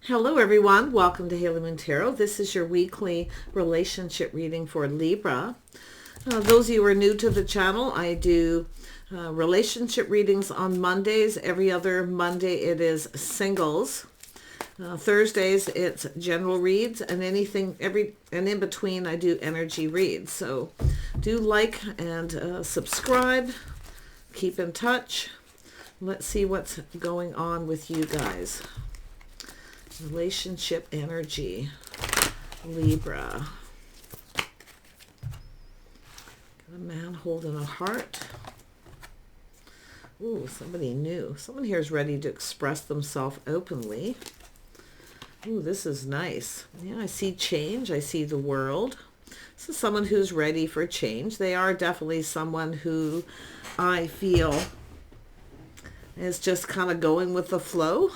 Hello everyone, welcome to Haley Moon Tarot. This is your weekly relationship reading for Libra. Those of you who are new to the channel, I do relationship readings on Mondays. Every other Monday it is singles. Thursdays it's general reads, and in between I do energy reads. So do like and subscribe. Keep in touch. Let's see what's going on with you guys. Relationship energy, Libra. Got a man holding a heart. Ooh, somebody new. Someone here is ready to express themselves openly. Ooh, this is nice. Yeah, I see change. I see the world. This is someone who's ready for change. They are definitely someone who I feel is just kind of going with the flow.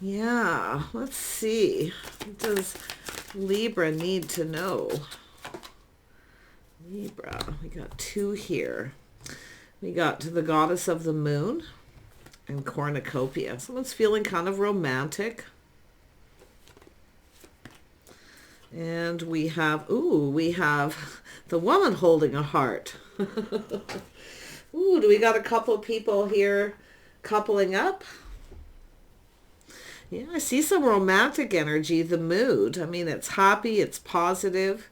Yeah, let's see. What does Libra need to know? Libra, we got two here. We got the goddess of the moon and cornucopia. Someone's feeling kind of romantic. And we have the woman holding a heart. Ooh, do we got a couple of people here coupling up? Yeah, I see some romantic energy, the mood. I mean, it's happy, it's positive.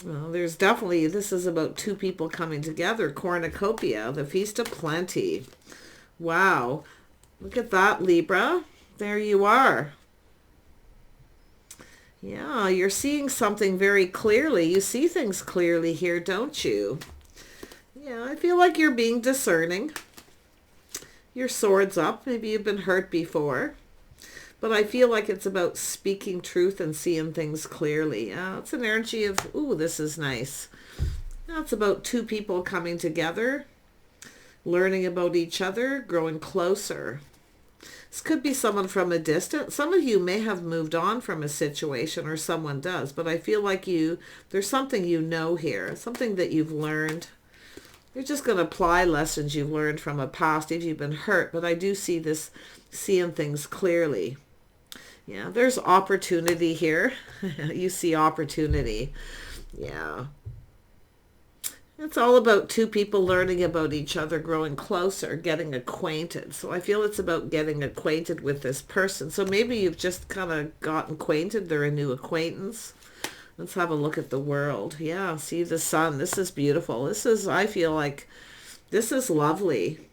Well, there's definitely, this is about two people coming together. Cornucopia, the Feast of Plenty. Wow. Look at that, Libra. There you are. Yeah, you're seeing something very clearly. You see things clearly here, don't you? Yeah, I feel like you're being discerning. Your sword's up. Maybe you've been hurt before. But I feel like it's about speaking truth and seeing things clearly. It's an energy of, ooh, this is nice. It's about two people coming together, learning about each other, growing closer. This could be someone from a distance. Some of you may have moved on from a situation, or someone does. But I feel like there's something you know here, something that you've learned. You're just going to apply lessons you've learned from a past if you've been hurt. But I do see this, seeing things clearly. Yeah, there's opportunity here. You see opportunity. Yeah. It's all about two people learning about each other, growing closer, getting acquainted. So I feel it's about getting acquainted with this person. So maybe you've just kind of gotten acquainted. They're a new acquaintance. Let's have a look at the world. Yeah, see the sun. This is beautiful. I feel like this is lovely.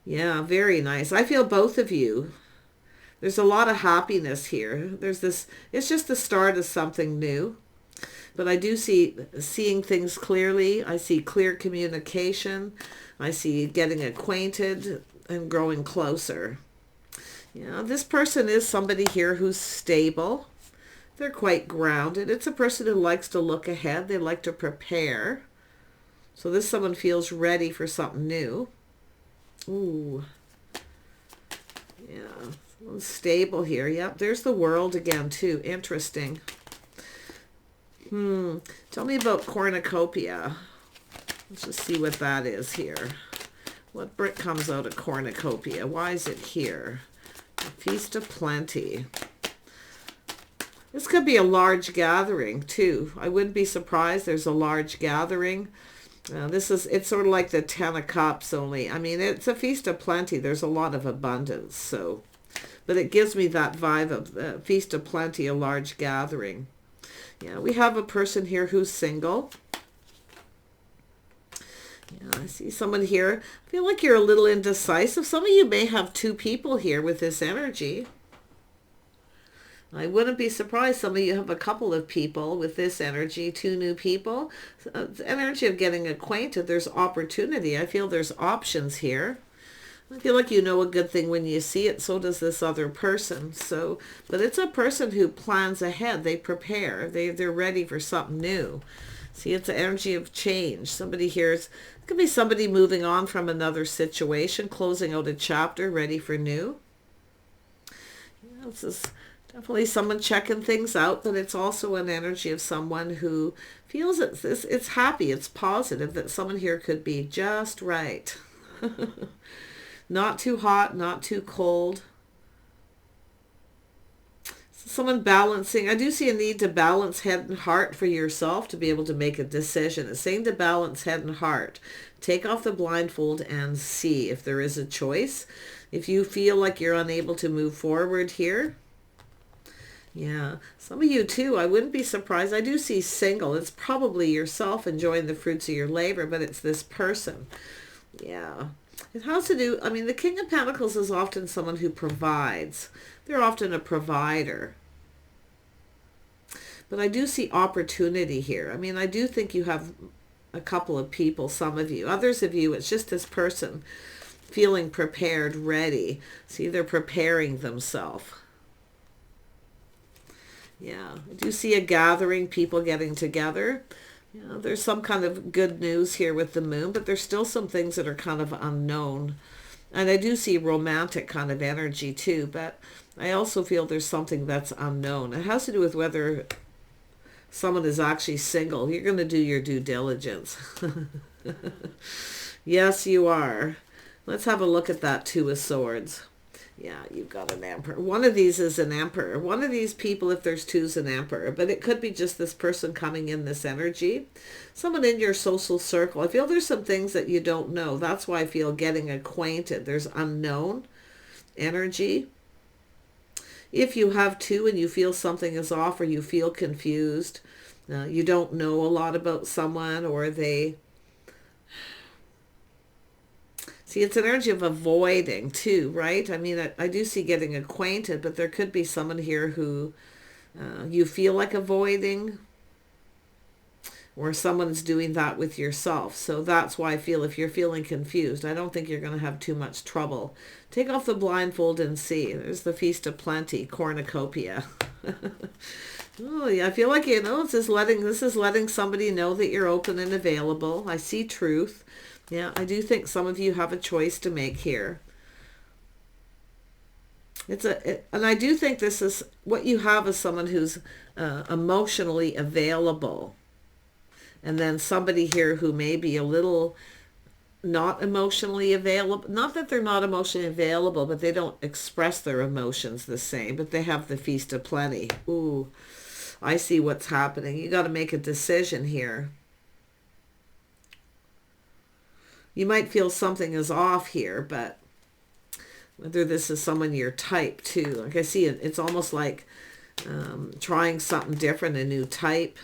Yeah, very nice. I feel both of you. There's a lot of happiness here. It's just the start of something new. But I do see seeing things clearly. I see clear communication. I see getting acquainted and growing closer. Yeah, this person is somebody here who's stable. They're quite grounded. It's a person who likes to look ahead. They like to prepare. So this someone feels ready for something new. Ooh. Yeah. Stable here. Yep, there's the world again too. Interesting. Tell me about cornucopia. Let's just see what that is here. What brick comes out of cornucopia? Why is it here? The Feast of Plenty. This could be a large gathering too. I wouldn't be surprised there's a large gathering. It's sort of like the 10 of Cups only. I mean, it's a Feast of Plenty. There's a lot of abundance. But it gives me that vibe of Feast of Plenty, a large gathering. Yeah, we have a person here who's single. Yeah, I see someone here. I feel like you're a little indecisive. Some of you may have two people here with this energy. I wouldn't be surprised some of you have a couple of people with this energy, two new people. The energy of getting acquainted, there's opportunity. I feel there's options here. I feel like you know a good thing when you see it. So does this other person. But it's a person who plans ahead. They prepare. They're ready for something new. See, it's an energy of change. Somebody here, it could be somebody moving on from another situation, closing out a chapter, ready for new. Yeah, this is definitely someone checking things out, but it's also an energy of someone who feels it's happy, it's positive, that someone here could be just right. Not too hot, not too cold. Someone balancing. I do see a need to balance head and heart for yourself to be able to make a decision. It's saying to balance head and heart. Take off the blindfold and see if there is a choice. If you feel like you're unable to move forward here. Yeah, some of you too, I wouldn't be surprised. I do see single. It's probably yourself enjoying the fruits of your labor, but it's this person. Yeah. It has to do, I mean, the King of Pentacles is often someone who provides. They're often a provider. But I do see opportunity here. I mean, I do think you have a couple of people, some of you. Others of you, it's just this person feeling prepared, ready. See, they're preparing themselves. Yeah, I do see a gathering, people getting together. Yeah, there's some kind of good news here with the moon, but there's still some things that are kind of unknown. And I do see romantic kind of energy too, but I also feel there's something that's unknown. It has to do with whether someone is actually single. You're going to do your due diligence. Yes, you are. Let's have a look at that Two of Swords. Yeah, you've got an Emperor. One of these is an Emperor. One of these people, if there's two, is an Emperor. But it could be just this person coming in this energy. Someone in your social circle. I feel there's some things that you don't know. That's why I feel getting acquainted. There's unknown energy. If you have two and you feel something is off or you feel confused, you don't know a lot about someone, or they... See, it's an energy of avoiding too, right? I mean, I do see getting acquainted, but there could be someone here who you feel like avoiding, or someone's doing that with yourself. So that's why I feel if you're feeling confused, I don't think you're going to have too much trouble. Take off the blindfold and see. There's the Feast of Plenty, cornucopia. Oh, yeah, I feel like, you know, this is letting somebody know that you're open and available. I see truth. Yeah, I do think some of you have a choice to make here. And I do think this is what you have is someone who's emotionally available. And then somebody here who may be a little not emotionally available. Not that they're not emotionally available, but they don't express their emotions the same. But they have the Feast of Plenty. Ooh, I see what's happening. You got to make a decision here. You might feel something is off here, but whether this is someone your type too. Like I see it, it's almost like trying something different, a new type.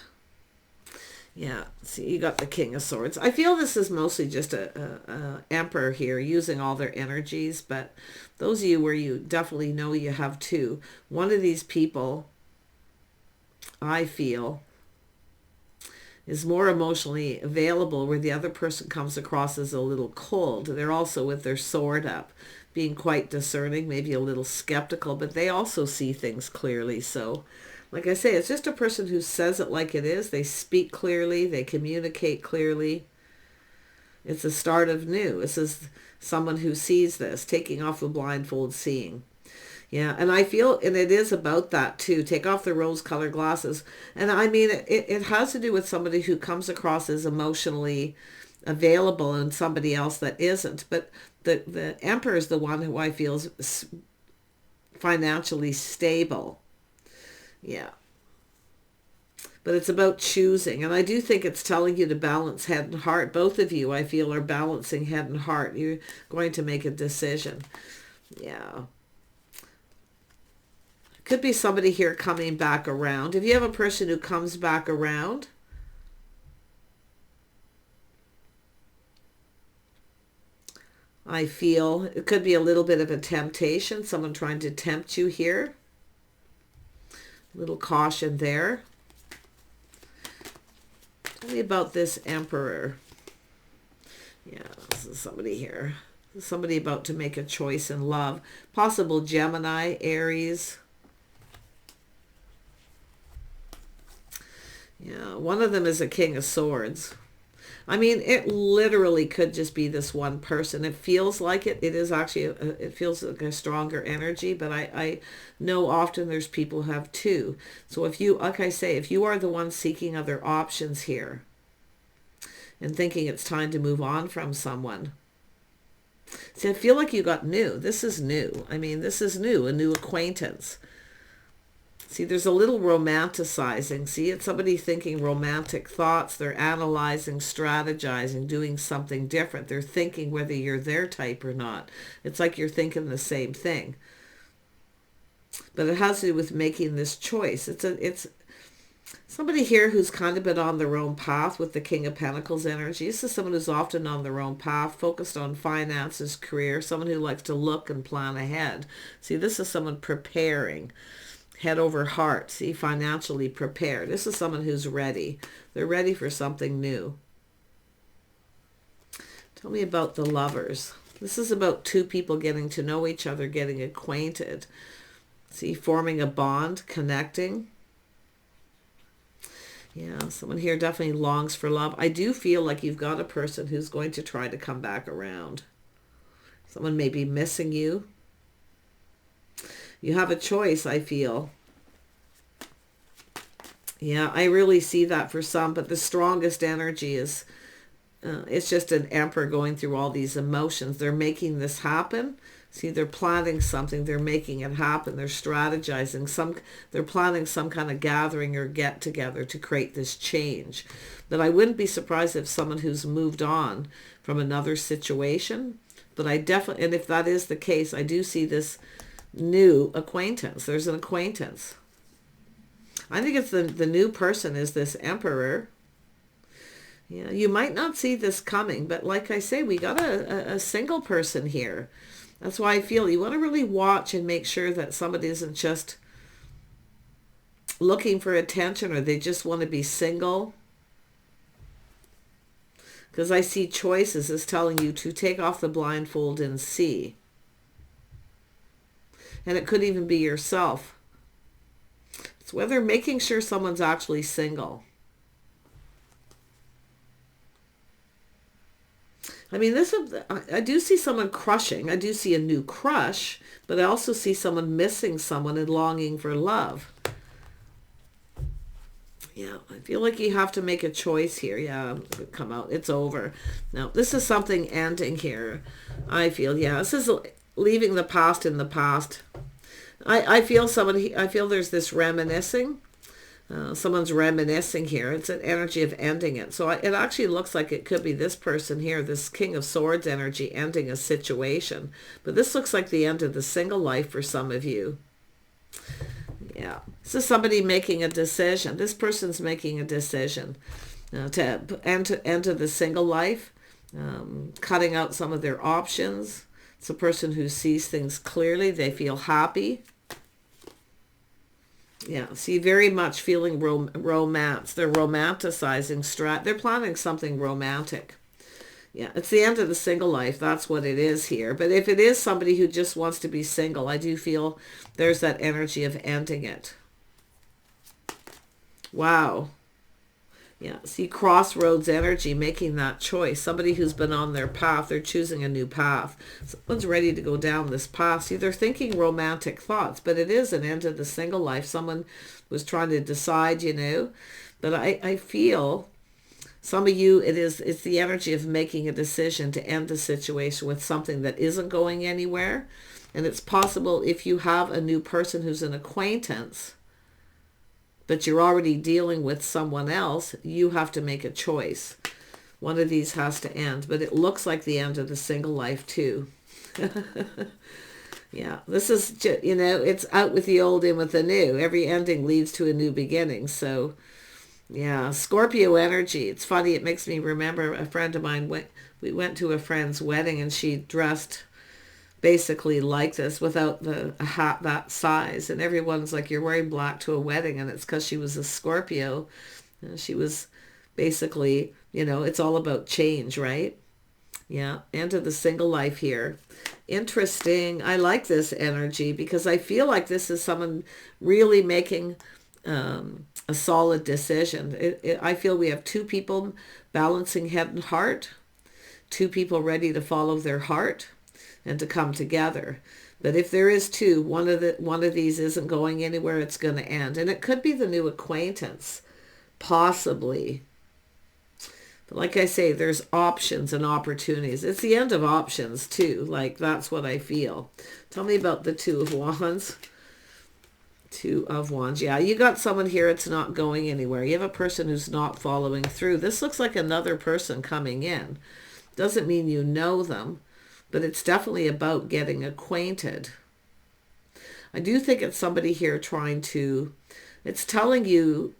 Yeah, see, you got the King of Swords. I feel this is mostly just a Emperor here using all their energies, but those of you where you definitely know you have two, one of these people, I feel, is more emotionally available, where the other person comes across as a little cold. They're also with their sword up, being quite discerning, maybe a little skeptical, but they also see things clearly. So, like I say, it's just a person who says it like it is. They speak clearly. They communicate clearly. It's the start of new. This is someone who sees this, taking off the blindfold, seeing. Yeah, and I feel, and it is about that too. Take off the rose-colored glasses. And I mean, it has to do with somebody who comes across as emotionally available and somebody else that isn't. But the Emperor is the one who I feel is financially stable. Yeah. But it's about choosing. And I do think it's telling you to balance head and heart. Both of you, I feel, are balancing head and heart. You're going to make a decision. Yeah. Could be somebody here coming back around. If you have a person who comes back around, I feel it could be a little bit of a temptation, someone trying to tempt you here. A little caution there. Tell me about this Emperor. Yeah, this is somebody here. This is somebody about to make a choice in love. Possible Gemini, Aries. Yeah, one of them is a King of Swords. I mean, it literally could just be this one person. It feels like it. It is actually, it feels like a stronger energy, but I know often there's people who have two. So if you, like I say, if you are the one seeking other options here and thinking it's time to move on from someone, See, I feel like you got new. This is new. I mean, this is new, a new acquaintance. See, there's a little romanticizing. See, it's somebody thinking romantic thoughts. They're analyzing, strategizing, doing something different. They're thinking whether you're their type or not. It's like you're thinking the same thing. But it has to do with making this choice. It's somebody here who's kind of been on their own path with the King of Pentacles energy. This is someone who's often on their own path, focused on finances, career, someone who likes to look and plan ahead. See, this is someone preparing. Head over heart. See, financially prepared. This is someone who's ready. They're ready for something new. Tell me about the Lovers. This is about two people getting to know each other, getting acquainted. See, forming a bond, connecting. Yeah, someone here definitely longs for love. I do feel like you've got a person who's going to try to come back around. Someone may be missing you. You have a choice, I feel. Yeah, I really see that for some, but the strongest energy is, it's just an emperor going through all these emotions. They're making this happen. See, they're planning something. They're making it happen. They're strategizing. They're planning some kind of gathering or get together to create this change. But I wouldn't be surprised if someone who's moved on from another situation, but I definitely, and if that is the case, I do see this new acquaintance. There's an acquaintance. I think it's the new person is this emperor. Yeah, you might not see this coming, but like I say, we got a single person here. That's why I feel you want to really watch and make sure that somebody isn't just looking for attention or they just want to be single. Because I see choices as telling you to take off the blindfold and see. And it could even be yourself. It's whether making sure someone's actually single. I mean, I do see someone crushing. I do see a new crush, but I also see someone missing someone and longing for love. Yeah, I feel like you have to make a choice here. Yeah, come out. It's over. Now, this is something ending here. I feel, yeah, this is leaving the past in the past. I feel there's this reminiscing. Someone's reminiscing here. It's an energy of ending it. So it actually looks like it could be this person here, this King of Swords energy, ending a situation. But this looks like the end of the single life for some of you. Yeah. This is somebody making a decision. This person's making a decision to enter the single life, cutting out some of their options. It's a person who sees things clearly. They feel happy. Yeah, see, very much feeling romance. They're romanticizing. They're planning something romantic. Yeah, it's the end of the single life. That's what it is here. But if it is somebody who just wants to be single, I do feel there's that energy of ending it. Wow. Yeah, see, crossroads energy, making that choice. Somebody who's been on their path, they're choosing a new path. Someone's ready to go down this path. See, they're thinking romantic thoughts, but it is an end of the single life. Someone was trying to decide, But I feel some of you, it's the energy of making a decision to end the situation with something that isn't going anywhere. And it's possible if you have a new person who's an acquaintance, but you're already dealing with someone else, you have to make a choice. One of these has to end, but it looks like the end of the single life too. Yeah, this is, it's out with the old, in with the new. Every ending leads to a new beginning. So, yeah, Scorpio energy. It's funny, it makes me remember a friend of mine, we went to a friend's wedding and she dressed basically like this without a hat that size, and everyone's like, you're wearing black to a wedding, and it's because she was a Scorpio. She was basically, it's all about change, right? Yeah, end of the single life here. Interesting. I like this energy because I feel like this is someone really making a solid decision. I feel we have two people balancing head and heart, two people ready to follow their heart and to come together. But if there is two, one of these isn't going anywhere, it's going to end. And it could be the new acquaintance, possibly. But like I say, there's options and opportunities. It's the end of options too. Like, that's what I feel. Tell me about the Two of Wands. Two of Wands. Yeah, you got someone here. It's not going anywhere. You have a person who's not following through. This looks like another person coming in. Doesn't mean you know them, but it's definitely about getting acquainted. I do think it's somebody here trying to, it's telling you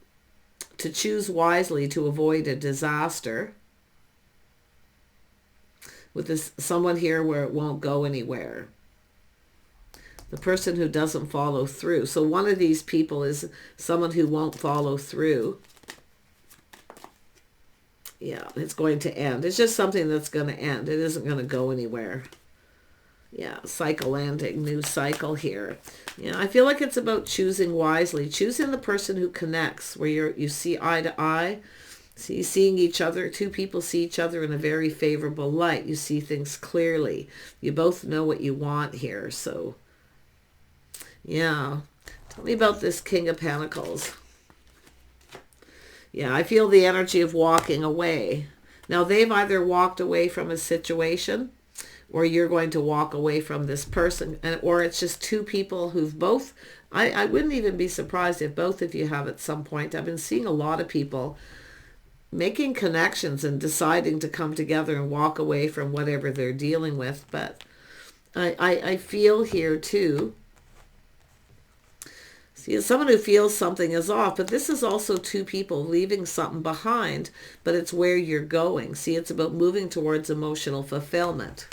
to choose wisely to avoid a disaster. With this, someone here where it won't go anywhere. The person who doesn't follow through. So one of these people is someone who won't follow through. Yeah, it's going to end. It's just something that's going to end. It isn't going to go anywhere. Yeah, cycle ending, new cycle here. Yeah, I feel like it's about choosing wisely. Choosing the person who connects, where you see eye to eye. Seeing each other. Two people see each other in a very favorable light. You see things clearly. You both know what you want here. So, yeah. Tell me about this King of Pentacles. Yeah, I feel the energy of walking away. Now, they've either walked away from a situation, or you're going to walk away from this person, or it's just two people who've both, I wouldn't even be surprised if both of you have at some point. I've been seeing a lot of people making connections and deciding to come together and walk away from whatever they're dealing with. But I feel here too, see, as someone who feels something is off, but this is also two people leaving something behind, but it's where you're going. See, it's about moving towards emotional fulfillment.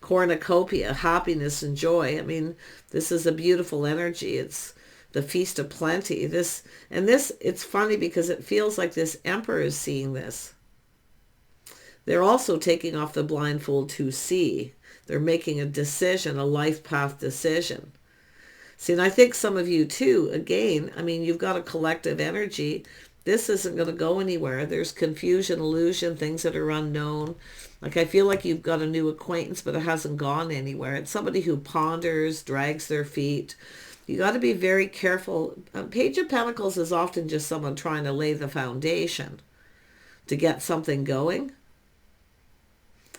Cornucopia, happiness and joy. I mean, this is a beautiful energy. It's the feast of plenty. It's funny because it feels like this Emperor is seeing this. They're also taking off the blindfold to see. They're making a decision, a life path decision. See, and I think some of you too, again, I mean, you've got a collective energy. This isn't going to go anywhere. There's confusion, illusion, things that are unknown. Like, I feel like you've got a new acquaintance, but it hasn't gone anywhere. It's somebody who ponders, drags their feet. You got to be very careful. Page of Pentacles is often just someone trying to lay the foundation to get something going.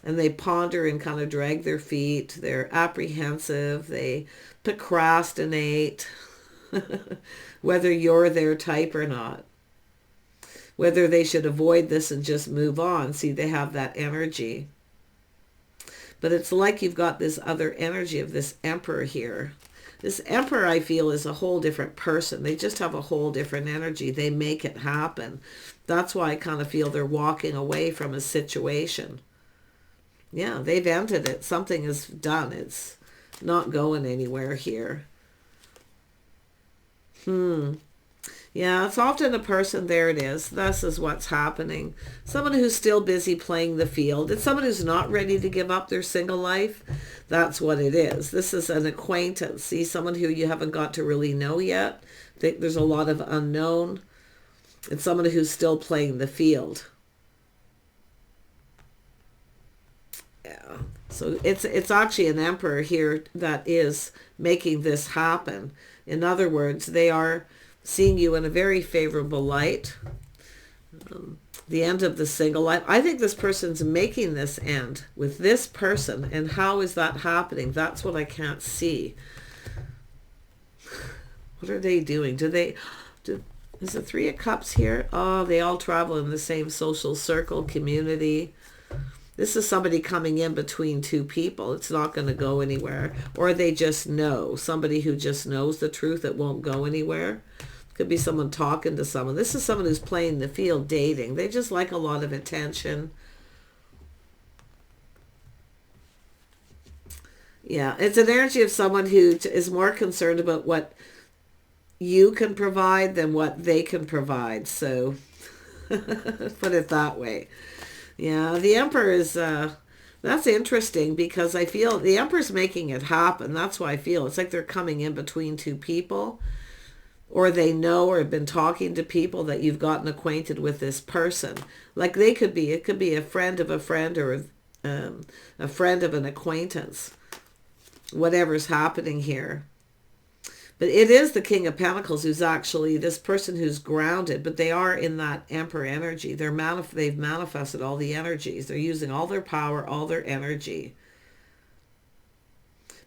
And they ponder and kind of drag their feet. They're apprehensive. They procrastinate. Whether you're their type or not. Whether they should avoid this and just move on. See, they have that energy. But it's like you've got this other energy of this Emperor here. This Emperor, I feel, is a whole different person. They just have a whole different energy. They make it happen. That's why I kind of feel they're walking away from a situation. Yeah, they've ended it. Something is done. It's not going anywhere here. Yeah, it's often a person, there it is. This is what's happening. Someone who's still busy playing the field. It's someone who's not ready to give up their single life. That's what it is. This is an acquaintance. See, someone who you haven't got to really know yet. There's a lot of unknown. It's someone who's still playing the field. Yeah. So it's actually an Emperor here that is making this happen. In other words, they are seeing you in a very favorable light. The end of the single life. I think this person's making this end with this person. And how is that happening? That's what I can't see. What are they doing? Is the Three of Cups here? Oh, they all travel in the same social circle, community. This is somebody coming in between two people. It's not going to go anywhere. Or they just know. Somebody who just knows the truth. It won't go anywhere. Could be someone talking to someone. This is someone who's playing the field, dating. They just like a lot of attention. Yeah, it's an energy of someone who is more concerned about what you can provide than what they can provide. So, put it that way. Yeah, the Emperor is, that's interesting because I feel the Emperor's making it happen. That's why I feel it's like they're coming in between two people. Or they know or have been talking to people that you've gotten acquainted with this person. Like it could be a friend of a friend or a friend of an acquaintance. Whatever's happening here. But it is the King of Pentacles who's actually this person who's grounded, but they are in that Emperor energy. They've manifested all the energies. They're using all their power, all their energy.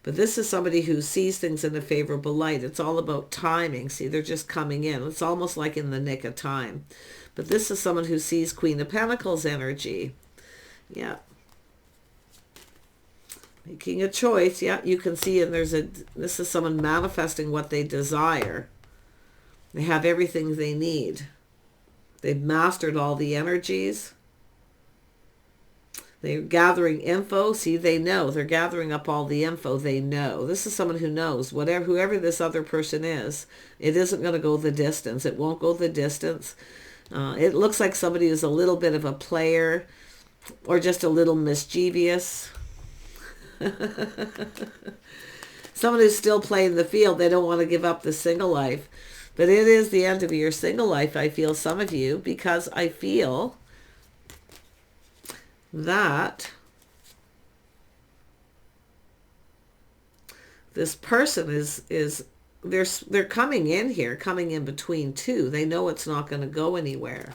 But this is somebody who sees things in a favorable light. It's all about timing. See, they're just coming in. It's almost like in the nick of time. But this is someone who sees Queen of Pentacles energy. Yeah. Making a choice. Yeah, you can see, and this is someone manifesting what they desire. They have everything they need. They've mastered all the energies. They're gathering info. See, they know. They're gathering up all the info. They know. This is someone who knows. Whoever this other person is, it isn't going to go the distance. It won't go the distance. It looks like somebody who's a little bit of a player or just a little mischievous. Someone who's still playing the field. They don't want to give up the single life. But it is the end of your single life, I feel, some of you, because I feel that this person they're coming in here, coming in between two. They know it's not going to go anywhere.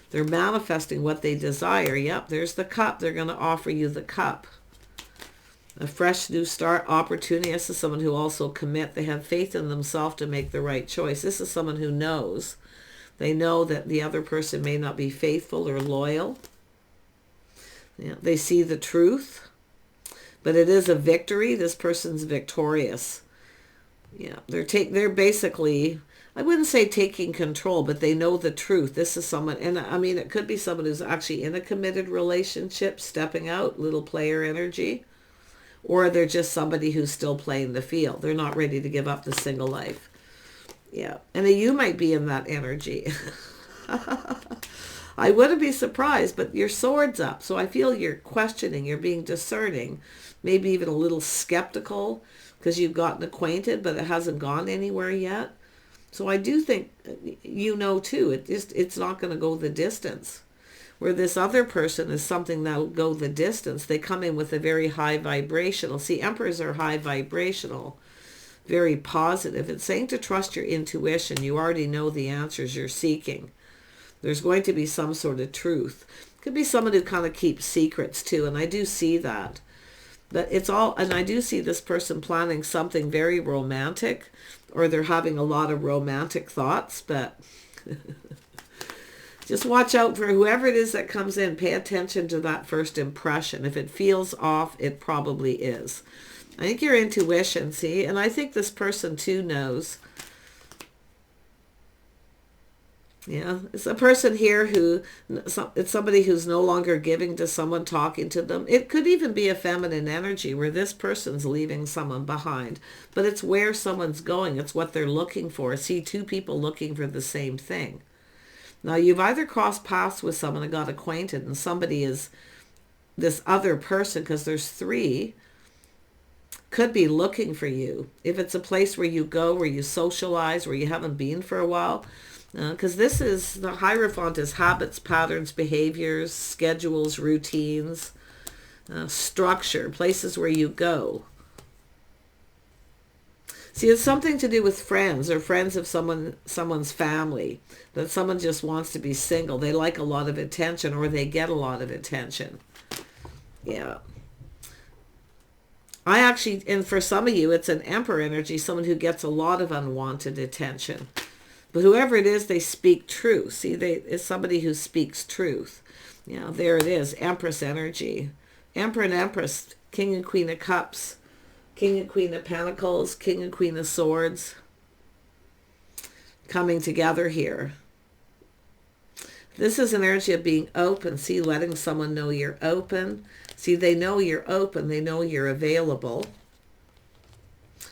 They're manifesting what they desire. Yep, there's the cup. They're going to offer you the cup. A fresh new start, opportunity. This is someone who also commit. They have faith in themselves to make the right choice. This is someone who knows. They know that the other person may not be faithful or loyal. Yeah, they see the truth, but it is a victory. This person's victorious. Yeah, they're basically, I wouldn't say taking control, but they know the truth. This is someone, and I mean, it could be someone who's actually in a committed relationship, stepping out, little player energy, or they're just somebody who's still playing the field. They're not ready to give up the single life. Yeah, and you might be in that energy. I wouldn't be surprised, but your sword's up. So I feel you're questioning, you're being discerning, maybe even a little skeptical because you've gotten acquainted, but it hasn't gone anywhere yet. So I do think, you know, too, it's not going to go the distance. Where this other person is something that will go the distance. They come in with a very high vibrational. See, emperors are high vibrational, very positive. It's saying to trust your intuition. You already know the answers you're seeking. There's going to be some sort of truth. Could be someone who kind of keeps secrets too, and I do see that. But it's all, and I do see this person planning something very romantic, or they're having a lot of romantic thoughts, but just watch out for whoever it is that comes in. Pay attention to that first impression. If it feels off, it probably is. I think your intuition, see, and I think this person too knows. Yeah, it's a person here it's somebody who's no longer giving to someone, talking to them. It could even be a feminine energy where this person's leaving someone behind, but it's where someone's going. It's what they're looking for. See, two people looking for the same thing. Now, you've either crossed paths with someone and got acquainted, and somebody is this other person, because there's three, could be looking for you. If it's a place where you go, where you socialize, where you haven't been for a while, because this is, the Hierophant is habits, patterns, behaviors, schedules, routines, structure, places where you go. See, it's something to do with friends or friends of someone's family, that someone just wants to be single. They like a lot of attention, or they get a lot of attention. Yeah. I actually, and for some of you, it's an Emperor energy, someone who gets a lot of unwanted attention. But whoever it is, they speak truth. See, it's somebody who speaks truth. Yeah, there it is, Empress energy. Emperor and Empress, King and Queen of Cups, King and Queen of Pentacles, King and Queen of Swords, coming together here. This is an energy of being open. See, letting someone know you're open. See, they know you're open. They know you're available.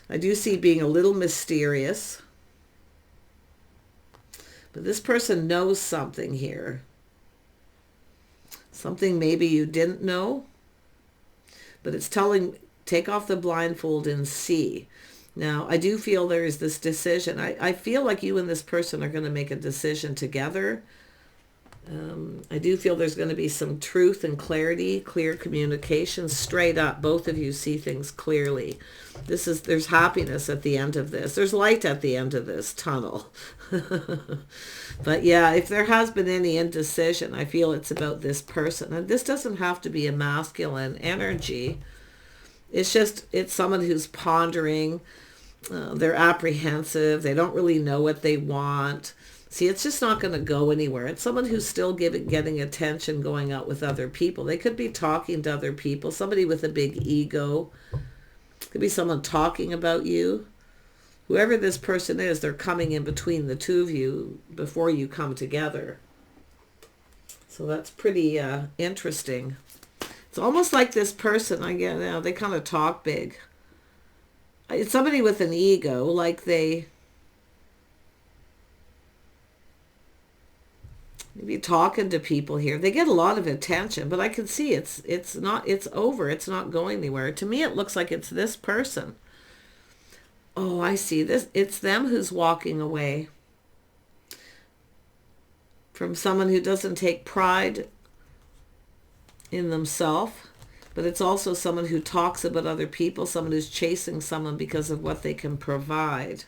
I do see being a little mysterious. But this person knows something here. Something maybe you didn't know. But it's telling, take off the blindfold and see. Now, I do feel there is this decision. I feel like you and this person are going to make a decision together. I do feel there's going to be some truth and clarity, clear communication, straight up. Both of you see things clearly. There's happiness at the end of this. There's light at the end of this tunnel. But yeah, if there has been any indecision, I feel it's about this person. And this doesn't have to be a masculine energy. It's someone who's pondering. They're apprehensive. They don't really know what they want. See, it's just not going to go anywhere. It's someone who's still getting attention, going out with other people. They could be talking to other people. Somebody with a big ego. Could be someone talking about you. Whoever this person is, they're coming in between the two of you before you come together. So that's pretty interesting. It's almost like this person, they kind of talk big. It's somebody with an ego, like they maybe talking to people here. They get a lot of attention, but I can see it's over. It's not going anywhere. To me, it looks like it's this person. Oh, I see this. It's them who's walking away from someone who doesn't take pride in themselves, but it's also someone who talks about other people, someone who's chasing someone because of what they can provide.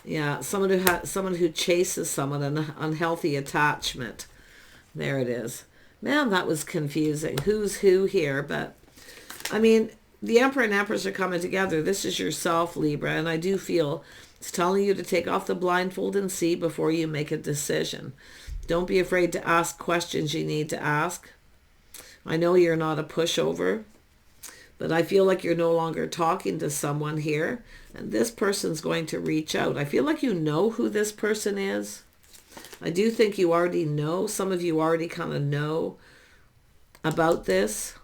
Yeah, someone who chases someone, an unhealthy attachment. There it is. Man, that was confusing. Who's who here? But, I mean, the Emperor and Empress are coming together. This is yourself, Libra, and I do feel it's telling you to take off the blindfold and see before you make a decision. Don't be afraid to ask questions you need to ask. I know you're not a pushover, but I feel like you're no longer talking to someone here, and this person's going to reach out. I feel like you know who this person is. I do think you already know. Some of you already kind of know about this.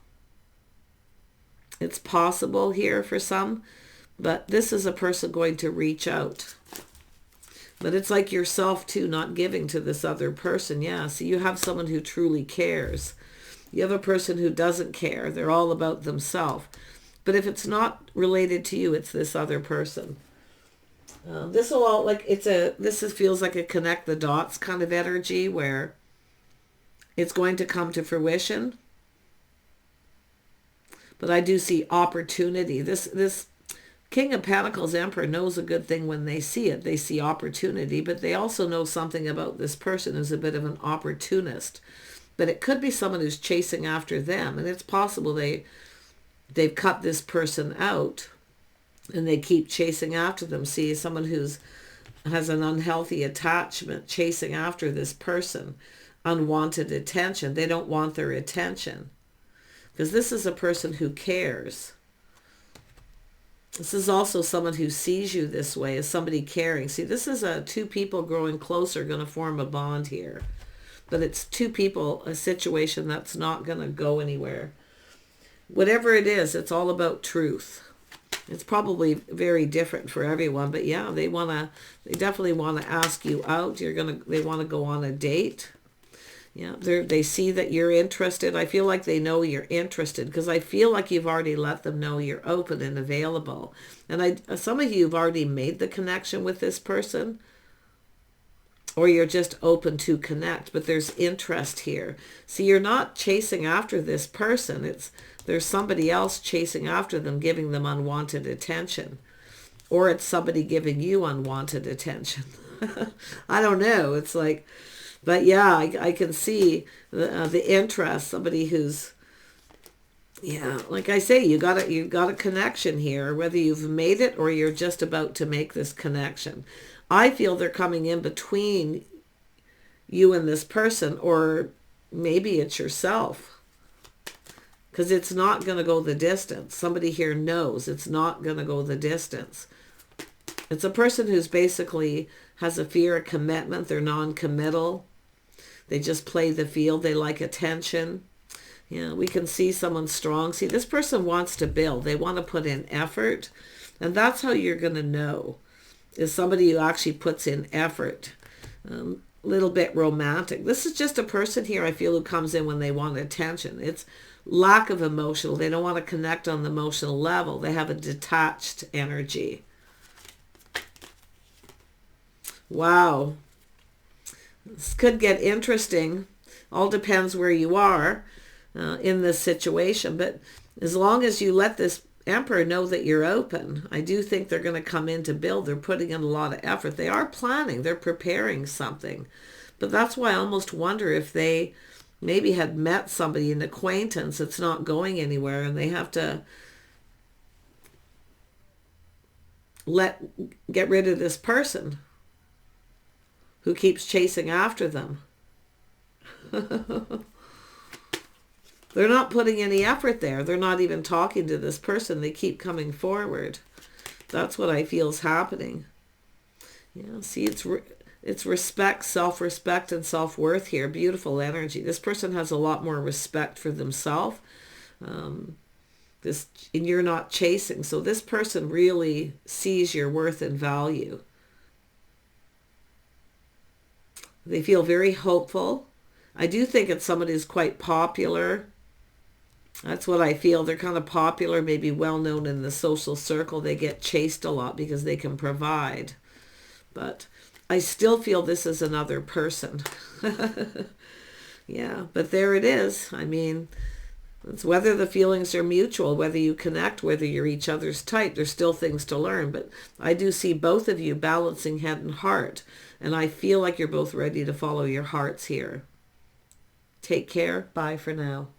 It's possible here for some, but this is a person going to reach out. But it's like yourself too, not giving to this other person. Yeah, so you have someone who truly cares. You have a person who doesn't care. They're all about themselves. But if it's not related to you, it's this other person. This feels like a connect the dots kind of energy where it's going to come to fruition. But I do see opportunity. This King of Pentacles Emperor knows a good thing when they see it. They see opportunity, but they also know something about this person who's a bit of an opportunist. But it could be someone who's chasing after them, and it's possible they've cut this person out and they keep chasing after them. See, someone has an unhealthy attachment, chasing after this person, unwanted attention. They don't want their attention because this is a person who cares. This is also someone who sees you this way as somebody caring. See, this is two people growing closer, going to form a bond here. But it's two people, a situation that's not going to go anywhere. Whatever it is, it's all about truth. It's probably very different for everyone, but yeah, they definitely want to ask you out. They want to go on a date. Yeah, they see that you're interested. I feel like they know you're interested because I feel like you've already let them know you're open and available. And some of you have already made the connection with this person, or you're just open to connect, but there's interest here. See, you're not chasing after this person. There's somebody else chasing after them, giving them unwanted attention. Or it's somebody giving you unwanted attention. I don't know. It's like, but yeah, I can see the interest. Somebody who's, yeah, like I say, you got a connection here, whether you've made it or you're just about to make this connection. I feel they're coming in between you and this person, or maybe it's yourself, because it's not going to go the distance. Somebody here knows it's not going to go the distance. It's a person who's basically has a fear of commitment. They're non-committal. They just play the field. They like attention. Yeah, we can see someone strong. See, this person wants to build. They want to put in effort. And that's how you're going to know. Is somebody who actually puts in effort. Little bit romantic. This is just a person here, I feel, who comes in when they want attention. It's lack of emotional. They don't want to connect on the emotional level. They have a detached energy. Wow. This could get interesting. All depends where you are in this situation. But as long as you let this Emperor know that you're open, I do think they're going to come in to build. They're putting in a lot of effort. They are planning. They're preparing something. But that's why I almost wonder if they maybe had met somebody, an acquaintance that's not going anywhere, and they have to get rid of this person who keeps chasing after them. They're not putting any effort there. They're not even talking to this person. They keep coming forward. That's what I feel is happening. Yeah, see, it's respect, self-respect, and self-worth here. Beautiful energy. This person has a lot more respect for themselves. And you're not chasing. So this person really sees your worth and value. They feel very hopeful. I do think it's somebody who's quite popular. That's what I feel. They're kind of popular, maybe well known in the social circle. They get chased a lot because they can provide. But I still feel this is another person. Yeah, but there it is. I mean, it's whether the feelings are mutual, whether you connect, whether you're each other's type. There's still things to learn. But I do see both of you balancing head and heart. And I feel like you're both ready to follow your hearts here. Take care. Bye for now.